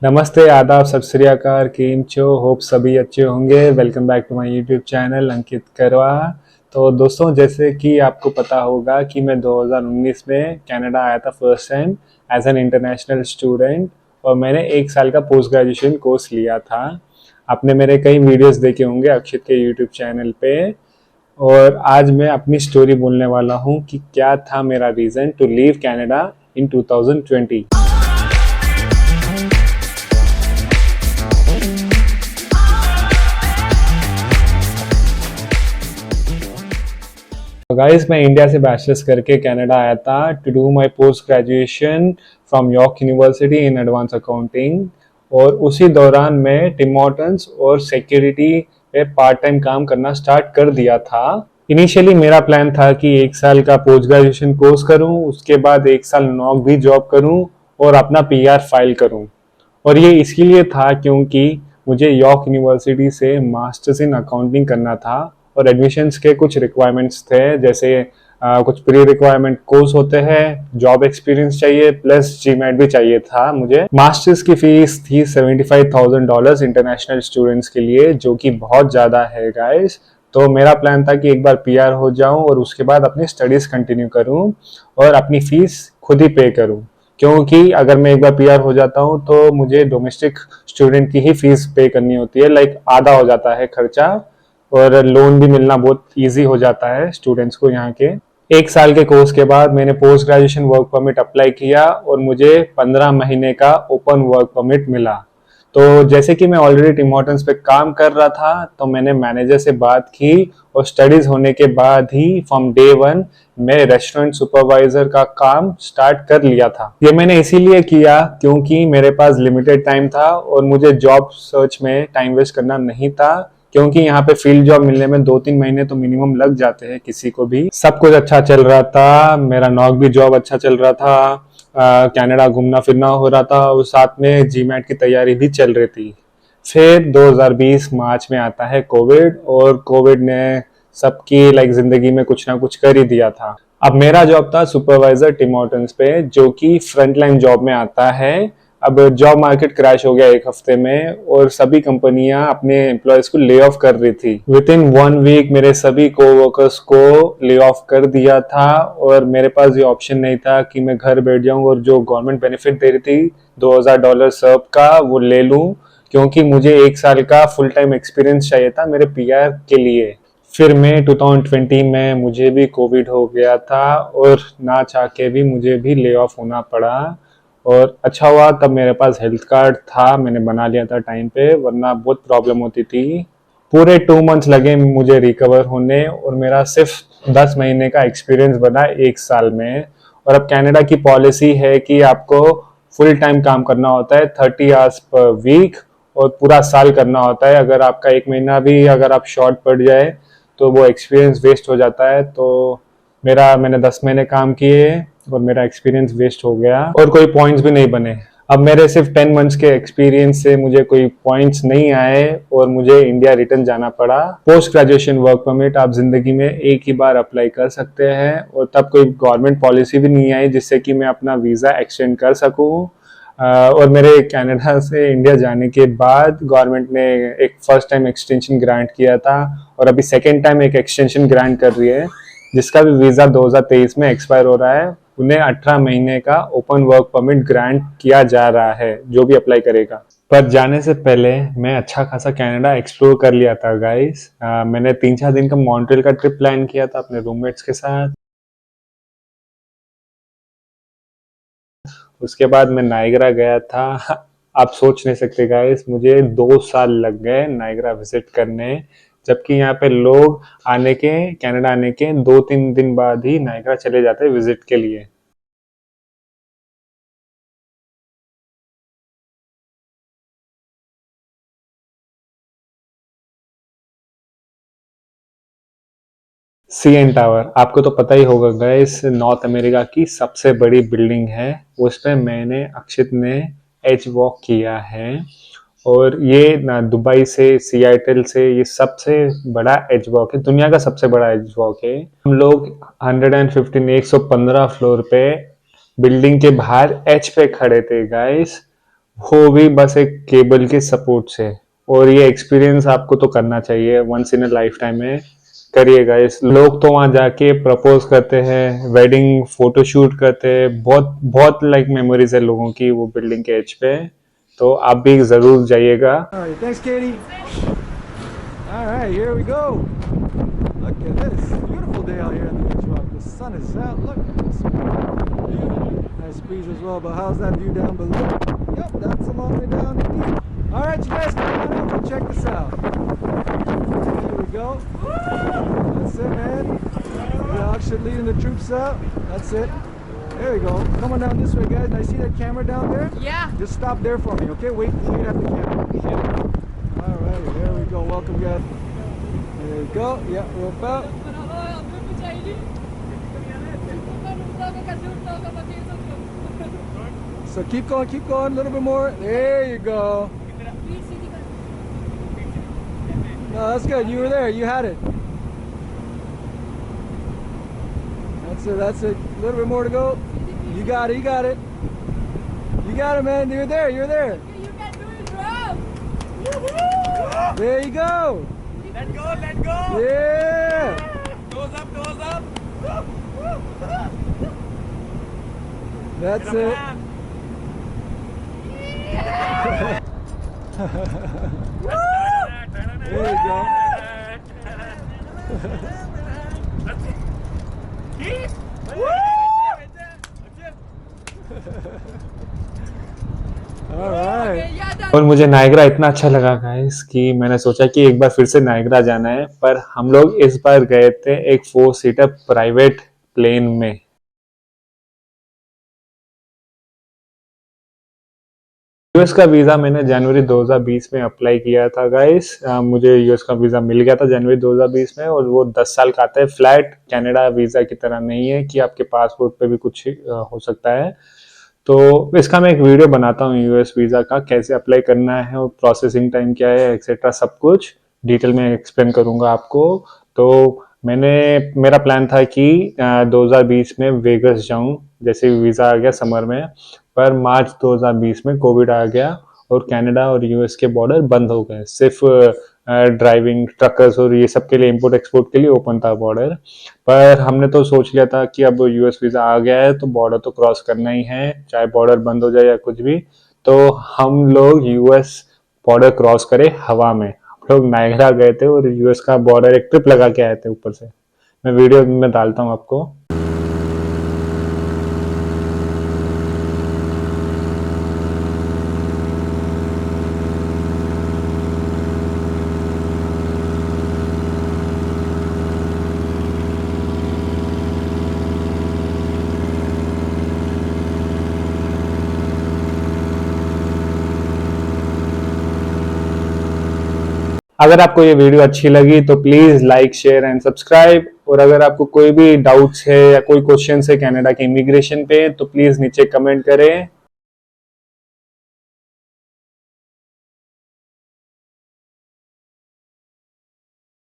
नमस्ते, आदाब, सत श्री अकाल, केम छो, होप सभी अच्छे होंगे। Welcome back to my YouTube channel Ankit Karwa. तो दोस्तों, जैसे कि आपको पता होगा कि मैं 2019 में कनाडा आया था first time as an international student, और मैंने एक साल का पोस्ट ग्रेजुएशन कोर्स लिया था। आपने मेरे कई वीडियोस देखे होंगे अक्षित के यूट्यूब चैनल पे। और आज मैं अपनी स्टोरी बोलने वाला हूँ कि क्या था मेरा रीज़न टू लीव कनाडा इन 2020। तो गाइस, मैं इंडिया से बैचलर्स करके कनाडा आया था to do my post graduation from York University in advance accounting. और उसी दौरान मैं टिम हॉर्टन्स और सिक्योरिटी पे पार्ट टाइम काम करना स्टार्ट कर दिया था। इनिशियली मेरा प्लान था कि एक साल का पोस्ट ग्रेजुएशन कोर्स करूं, उसके बाद एक साल नौक भी जॉब करूं और अपना पीआर फाइल करूं। और ये इसके लिए था क्योंकि मुझे यॉर्क यूनिवर्सिटी से मास्टर्स इन अकाउंटिंग करना था और एडमिशन्स के कुछ रिक्वायरमेंट्स थे, जैसे कुछ प्री रिक्वायरमेंट कोर्स होते हैं, जॉब एक्सपीरियंस चाहिए, प्लस जीमेट भी चाहिए था मुझे। मास्टर्स की फीस थी $75,000 इंटरनेशनल स्टूडेंट्स के लिए, जो कि बहुत ज़्यादा है गाइस। तो मेरा प्लान था कि एक बार पीआर हो जाऊं और उसके बाद अपनी स्टडीज़ कंटिन्यू करूं और अपनी फीस खुद ही पे करूं, क्योंकि अगर मैं एक बार पीआर हो जाता हूं तो मुझे डोमेस्टिक स्टूडेंट की ही फीस पे करनी होती है, लाइक आधा हो जाता है खर्चा, और लोन भी मिलना बहुत इजी हो जाता है स्टूडेंट्स को यहाँ के। एक साल के कोर्स के बाद मैंने post graduation work permit apply किया और मुझे 15 महीने का ओपन वर्क परमिट मिला। तो जैसे कि मैं ऑलरेडी टिम हॉर्टन्स पे काम कर रहा था, तो मैंने मैनेजर से बात की और स्टडीज होने के बाद ही फ्रॉम डे वन मैं रेस्टोरेंट सुपरवाइजर का काम स्टार्ट कर लिया था। ये मैंने इसीलिए किया क्योंकि मेरे पास लिमिटेड टाइम था और मुझे जॉब सर्च में टाइम वेस्ट करना नहीं था, क्योंकि यहाँ पे फील्ड जॉब मिलने में 2-3 महीने तो मिनिमम लग जाते हैं किसी को भी। सब कुछ अच्छा चल रहा था, मेरा नॉक भी जॉब अच्छा चल रहा था, कनाडा घूमना फिरना हो रहा था और साथ में जीमैट की तैयारी भी चल रही थी। फिर 2020 मार्च में आता है कोविड, और कोविड ने सबकी जिंदगी में कुछ ना कुछ कर ही दिया था। अब मेरा जॉब था सुपरवाइजर टिम हॉर्टन्स पे, जो कि फ्रंट लाइन जॉब में आता है। अब जॉब मार्केट क्रैश हो गया एक हफ्ते में और सभी कंपनियां अपने एम्प्लॉयज को ले ऑफ कर रही थी। विद इन 1 वीक मेरे सभी कोवर्कर्स को ले ऑफ कर दिया था और मेरे पास ये ऑप्शन नहीं था कि मैं घर बैठ जाऊं और जो गवर्नमेंट बेनिफिट दे रही थी $2,000 सब का वो ले लूं, क्योंकि मुझे एक साल का फुल टाइम एक्सपीरियंस चाहिए था मेरे पीआर के लिए। फिर मैं 2020 में मुझे भी कोविड हो गया था और ना चाह के भी मुझे भी ले ऑफ होना पड़ा। और अच्छा हुआ तब मेरे पास हेल्थ कार्ड था, मैंने बना लिया था टाइम पे, वरना बहुत प्रॉब्लम होती थी। पूरे 2 मंथ्स लगे मुझे रिकवर होने और मेरा सिर्फ 10 महीने का एक्सपीरियंस बना एक साल में। और अब कनाडा की पॉलिसी है कि आपको फुल टाइम काम करना होता है, 30 आवर्स पर वीक, और पूरा साल करना होता है। अगर आपका एक महीना भी अगर आप शॉर्ट पड़ जाए तो वो एक्सपीरियंस वेस्ट हो जाता है। तो मैंने 10 महीने काम किए और मेरा एक्सपीरियंस वेस्ट हो गया और कोई पॉइंट्स भी नहीं बने। अब मेरे सिर्फ 10 मंथ्स के एक्सपीरियंस से मुझे कोई पॉइंट्स नहीं आए और मुझे इंडिया रिटर्न जाना पड़ा। पोस्ट ग्रेजुएशन वर्क परमिट आप जिंदगी में एक ही बार अप्लाई कर सकते हैं और तब कोई गवर्नमेंट पॉलिसी भी नहीं आई जिससे कि मैं अपना वीज़ा एक्सटेंड कर सकूं। और मेरे कनाडा से इंडिया जाने के बाद गवर्नमेंट ने एक फर्स्ट टाइम एक्सटेंशन ग्रांट किया था और अभी सेकेंड टाइम एक एक्सटेंशन ग्रांट कर रही है, जिसका भी वीज़ा 2023 में एक्सपायर हो रहा है। उन्हें 18 महीने का ओपन वर्क परमिट ग्रांट किया जा रहा है जो भी अप्लाई करेगा। पर जाने से पहले मैं अच्छा खासा कनाडा एक्सप्लोर कर लिया था गाइस। मैंने 3-4 दिन का मॉन्ट्रियल का ट्रिप प्लान किया था अपने रूममेट्स के साथ। उसके बाद मैं नायग्रा गया था। आप सोच नहीं सकते गाइस, मुझे 2 साल लग गए नायग्रा विजिट करने, जबकि यहाँ पे लोग कनाडा आने के 2-3 दिन बाद ही नायग्रा चले जाते हैं विजिट के लिए। सीएन टावर आपको तो पता ही होगा गाइस, नॉर्थ अमेरिका की सबसे बड़ी बिल्डिंग है। उस पे मैंने अक्षित ने एज वॉक किया है और ये ना दुबई से, सियाटल से, ये सबसे बड़ा एज वॉक है, दुनिया का सबसे बड़ा एज वॉक है। हम लोग 115 फ्लोर पे बिल्डिंग के बाहर एच पे खड़े थे गाइस। वो भी बस एक केबल के सपोर्ट से। और ये एक्सपीरियंस आपको तो करना चाहिए, once in a lifetime में करिएगा। इस लोग तो वहां जाके प्रपोज करते हैं, वेडिंग फोटो शूट करते हैं, बहुत बहुत लाइक मेमोरीज है लोगों की वो बिल्डिंग के एज पे। तो आप भी जरूर जाइएगा। Alright, thanks, Katie. Alright, here we go. Look at this. Beautiful day out here in the beach rock. The sun is out. Look at this. Beautiful. Nice breeze as well. But how's that view down below? Yep, that's a long way down indeed. Alright, you guys come on up and check this out. Here we go. That's it, man. The auction leading the troops out. That's it. There we go. Come on down this way, guys. Now, you see that camera down there? Yeah. Just stop there for me, okay? Wait till you have the camera. Alright, there we go. Welcome, guys. There we go. Yeah, rope out. So keep going, a little bit more. There you go. No, that's good. You were there. You had it. That's it. A little bit more to go. You got it. You got it. You got it, man. You're there. You're there. You can do it, bro. There you go. Let go, let go. Yeah. Toes up, toes up. That's it. There you go. All right. और मुझे Niagara इतना अच्छा लगा guys कि मैंने सोचा कि एक बार फिर से नायग्रा जाना है। पर हम लोग इस बार गए थे एक 4 सीटर प्राइवेट प्लेन में। यूएस का वीजा मैंने जनवरी 2020 में अप्लाई किया था गाइस। मुझे यूएस का वीजा मिल गया था जनवरी 2020 में, और वो 10 साल का आता है। फ्लैट कनाडा वीजा की तरह नहीं है कि आपके पासपोर्ट पे भी कुछ हो सकता है। तो इसका मैं एक वीडियो बनाता हूँ यूएस वीजा का, कैसे अप्लाई करना है और प्रोसेसिंग टाइम क्या है एक्सेट्रा, सब कुछ डिटेल में एक्सप्लेन करूंगा आपको। तो मेरा प्लान था कि 2020 में वेगस जाऊं, जैसे वीजा आ गया समर में। पर मार्च 2020 में कोविड आ गया और कनाडा और यूएस के बॉर्डर बंद हो गए। सिर्फ ड्राइविंग, ट्रकर्स और ये सब के लिए, इंपोर्ट एक्सपोर्ट के लिए ओपन था बॉर्डर। पर हमने तो सोच लिया था कि अब यूएस वीजा आ गया है तो बॉर्डर तो क्रॉस करना ही है, चाहे बॉर्डर बंद हो जाए या कुछ भी। तो हम लोग यूएस बॉर्डर क्रॉस करे हवा में। हम लोग नायग्रा गए थे और यूएस का बॉर्डर एक ट्रिप लगा के आए थे ऊपर से। मैं वीडियो में डालता हूँ आपको। अगर आपको ये वीडियो अच्छी लगी तो please like, share and subscribe. और अगर आपको कोई भी डाउट्स है या कोई क्वेश्चन है कनाडा के इमिग्रेशन पे तो प्लीज नीचे कमेंट करें।